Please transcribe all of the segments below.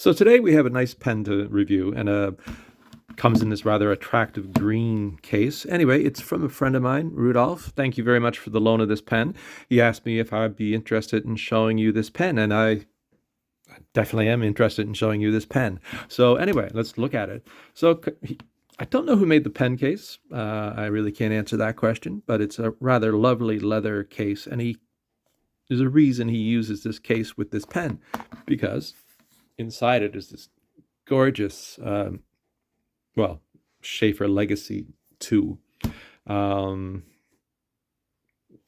So today we have a nice pen to review, and comes in this rather attractive green case. Anyway, it's from a friend of mine, Rudolph. Thank you very much for the loan of this pen. He asked me if I'd be interested in showing you this pen, and I definitely am interested in showing you this pen. So anyway, let's look at it. I don't know who made the pen case. I really can't answer that question, but it's a rather lovely leather case, and there's a reason he uses this case with this pen, because inside it is this gorgeous, Sheaffer Legacy 2. And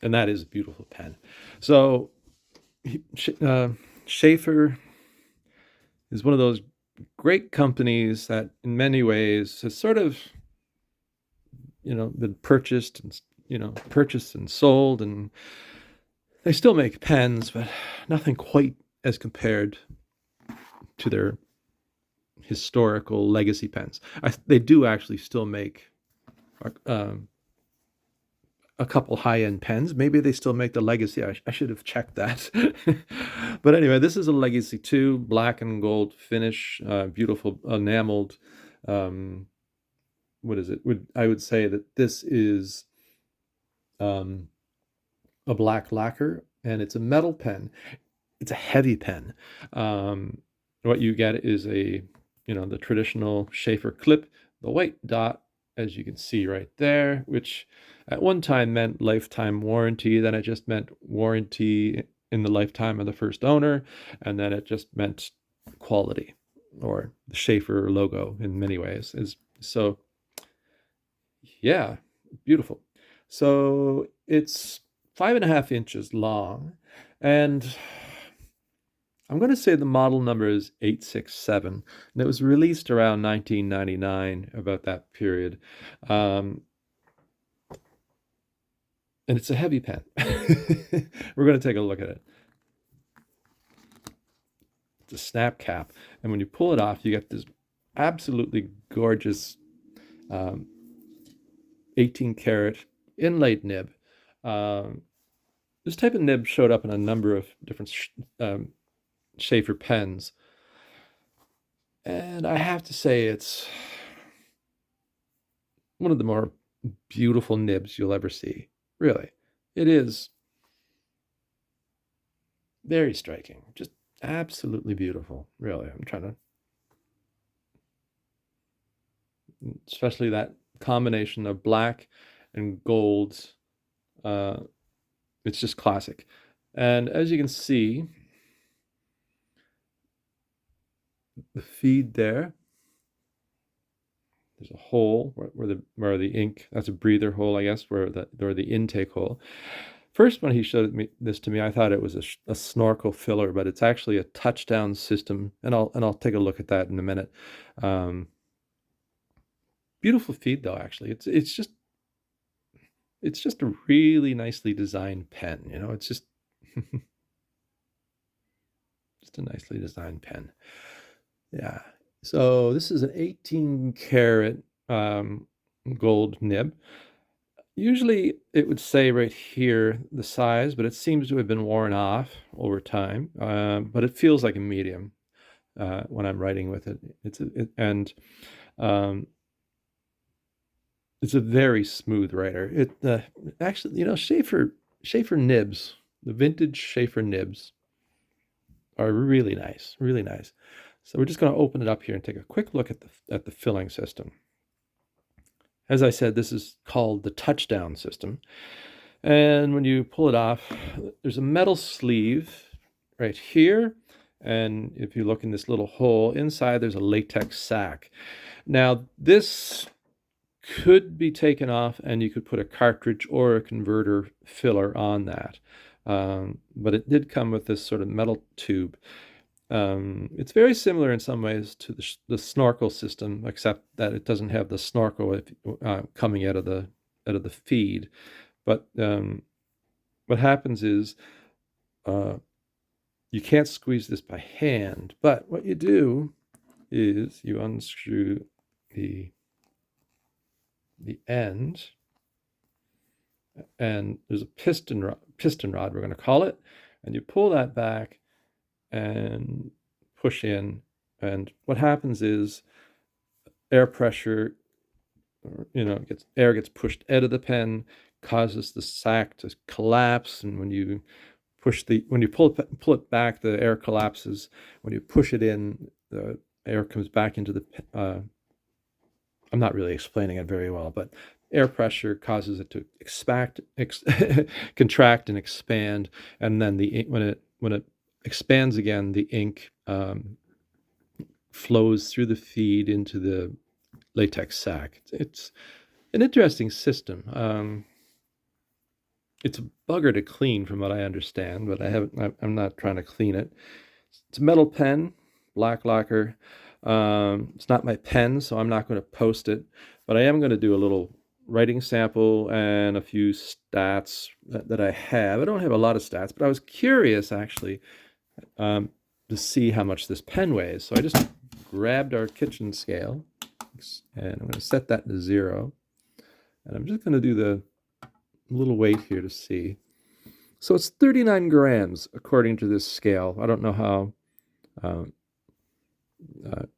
that is a beautiful pen. So Sheaffer is one of those great companies that in many ways has sort of, been purchased and sold, and they still make pens, but nothing quite as compared to their historical legacy pens. They do actually still make a couple high-end pens. Maybe they still make the Legacy. I should have checked that. But anyway, this is a Legacy 2, black and gold finish, beautiful enameled. What is it? I would say that this is a black lacquer, and it's a metal pen. It's a heavy pen. What you get is the traditional Sheaffer clip, the white dot, as you can see right there, which at one time meant lifetime warranty. Then it just meant warranty in the lifetime of the first owner. And then it just meant quality, or the Sheaffer logo in many ways. So yeah, beautiful. So it's 5.5 inches long, and I'm going to say the model number is 867, and it was released around 1999, about that period. And it's a heavy pen. We're going to take a look at it. It's a snap cap, and when you pull it off, you get this absolutely gorgeous 18-karat inlaid nib. This type of nib showed up in a number of different Sheaffer pens, and I have to say it's one of the more beautiful nibs you'll ever see. Really, it is very striking, just absolutely beautiful. Really, I'm trying to, especially that combination of black and gold. It's just classic. And as you can see, the feed there's a hole where the ink, that's a breather hole, I guess, where the intake hole. First, when he showed this to me, I thought it was a snorkel filler, but it's actually a touchdown system, and I'll take a look at that in a minute. Beautiful feed though, actually. It's just a really nicely designed pen. It's just just a nicely designed pen. Yeah. So this is an 18-karat gold nib. Usually it would say right here the size, but it seems to have been worn off over time. But it feels like a medium when I'm writing with it. It's a very smooth writer. Actually, Sheaffer nibs, the vintage Sheaffer nibs, are really nice, really nice. So we're just going to open it up here and take a quick look at the filling system. As I said, this is called the touchdown system. And when you pull it off, there's a metal sleeve right here. And if you look in this little hole, inside there's a latex sac. Now, this could be taken off, and you could put a cartridge or a converter filler on that. But it did come with this sort of metal tube. It's very similar in some ways to the snorkel system, except that it doesn't have the snorkel coming out of the feed. But what happens is you can't squeeze this by hand. But what you do is you unscrew the end, and there's a piston rod, we're going to call it, and you pull that back and push in, And what happens is air pressure, air gets pushed out of the pen, causes the sack to collapse, and when you pull it back, the air collapses. When you push it in, the air comes back into the. I'm not really explaining it very well, but air pressure causes it to contract and expand, and then when it expands again, the ink flows through the feed into the latex sac. It's an interesting system. It's a bugger to clean, from what I understand, but I'm not trying to clean it. It's a metal pen, black lacquer. It's not my pen, so I'm not going to post it, but I am going to do a little writing sample and a few stats that I have. I don't have a lot of stats, but I was curious actually to see how much this pen weighs. So I just grabbed our kitchen scale, and I'm going to set that to 0. And I'm just going to do the little weight here to see. So it's 39 grams according to this scale. I don't know how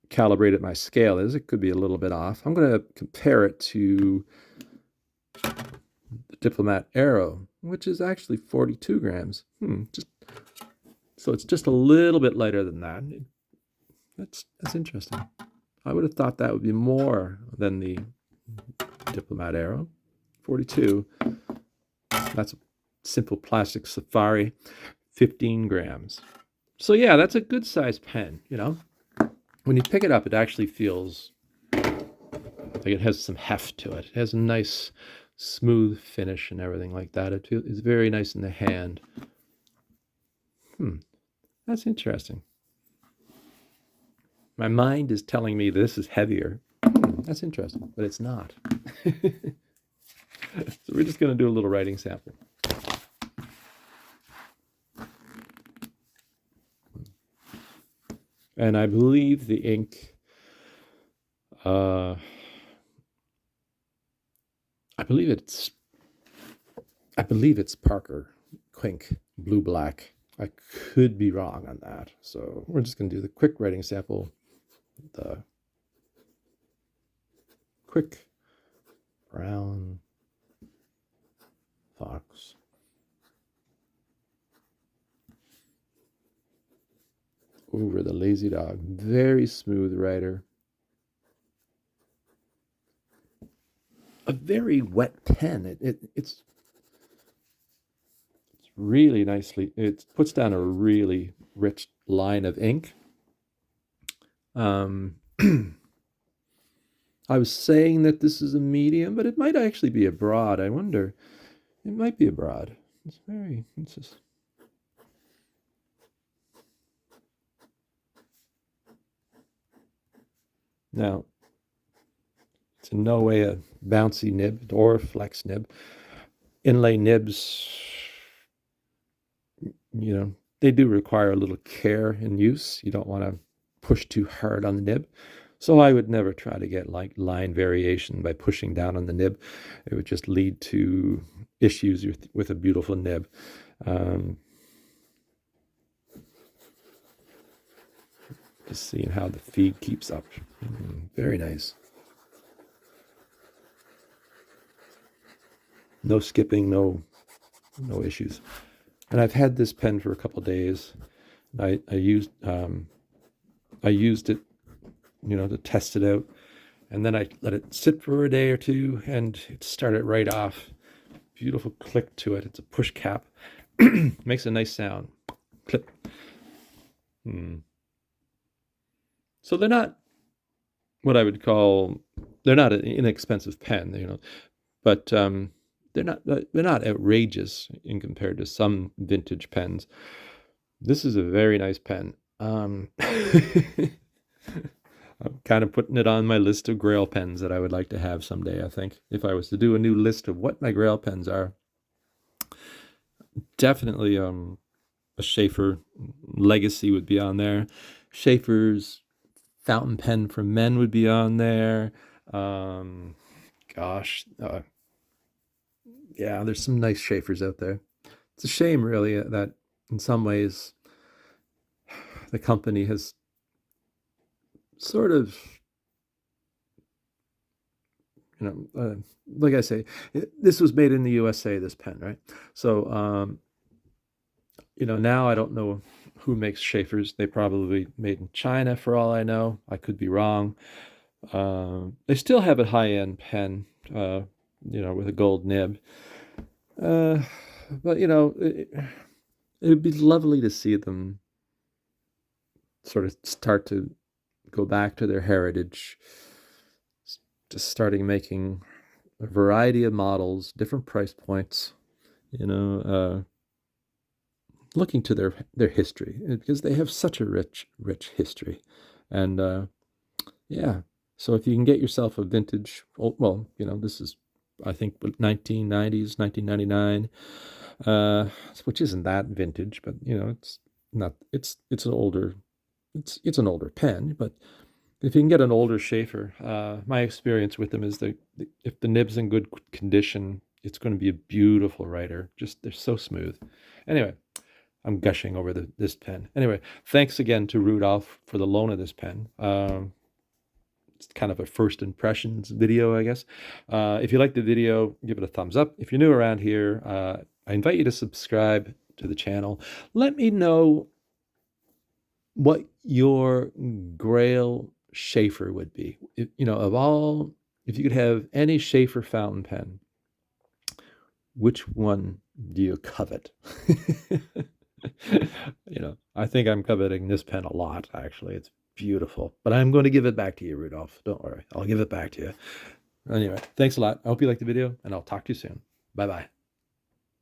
calibrated my scale is. It could be a little bit off. I'm going to compare it to the Diplomat Arrow, which is actually 42 grams. So it's just a little bit lighter than that. That's interesting. I would have thought that would be more than the Diplomat Arrow. 42. That's a simple plastic Safari, 15 grams. So yeah, that's a good sized pen, When you pick it up, it actually feels like it has some heft to it. It has a nice, smooth finish and everything like that. It's very nice in the hand. That's interesting. My mind is telling me this is heavier. That's interesting, but it's not. So we're just going to do a little writing sample. And I believe the ink, I believe it's Parker Quink Blue Black. I could be wrong on that. So we're just going to do the quick writing sample, the quick brown fox. Over the lazy dog. Very smooth writer. A very wet pen. It's really nicely, it puts down a really rich line of ink. I was saying that this is a medium, but it might actually be a broad. I wonder. It might be a broad. It's just. Now, it's in no way a bouncy nib or a flex nib. Inlay nibs, they do require a little care in use. You don't want to push too hard on the nib. So I would never try to get like line variation by pushing down on the nib. It would just lead to issues with a beautiful nib. Just seeing how the feed keeps up. Very nice. No skipping, no issues. And I've had this pen for a couple of days. I used it, to test it out, and then I let it sit for a day or two, and it started right off. Beautiful click to it. It's a push cap. Makes a nice sound. Clip. So they're not what I would call, they're not an inexpensive pen, but they're not outrageous in compared to some vintage pens. This is a very nice pen. I'm kind of putting it on my list of Grail pens that I would like to have someday, I think. If I was to do a new list of what my Grail pens are, definitely a Sheaffer Legacy would be on there. Sheaffer's Fountain Pen for Men would be on there. Yeah, there's some nice Sheaffers out there. It's a shame, really, that in some ways the company has sort of, like I say, this was made in the USA, this pen, right? So, now I don't know who makes Sheaffers. They probably made in China for all I know. I could be wrong. They still have a high-end pen, with a gold nib. Uh, but it would be lovely to see them sort of start to go back to their heritage, just starting making a variety of models, different price points, looking to their history because they have such a rich history, and yeah. So if you can get yourself a vintage, well, this is I think 1990s, 1999, which isn't that vintage, but it's not. It's an older. It's an older pen, but if you can get an older Sheaffer, my experience with them is that if the nib's in good condition, it's going to be a beautiful writer. Just they're so smooth. Anyway, I'm gushing over this pen. Anyway, thanks again to Rudolph for the loan of this pen. It's kind of a first impressions video, I guess. If you like the video, give it a thumbs up. If you're new around here, I invite you to subscribe to the channel. Let me know what your Grail Sheaffer would be. If you could have any Sheaffer fountain pen, which one do you covet? I think I'm coveting this pen a lot, actually. It's beautiful. But I'm going to give it back to you, Rudolph. Don't worry. I'll give it back to you. Anyway, thanks a lot. I hope you liked the video, and I'll talk to you soon. Bye-bye.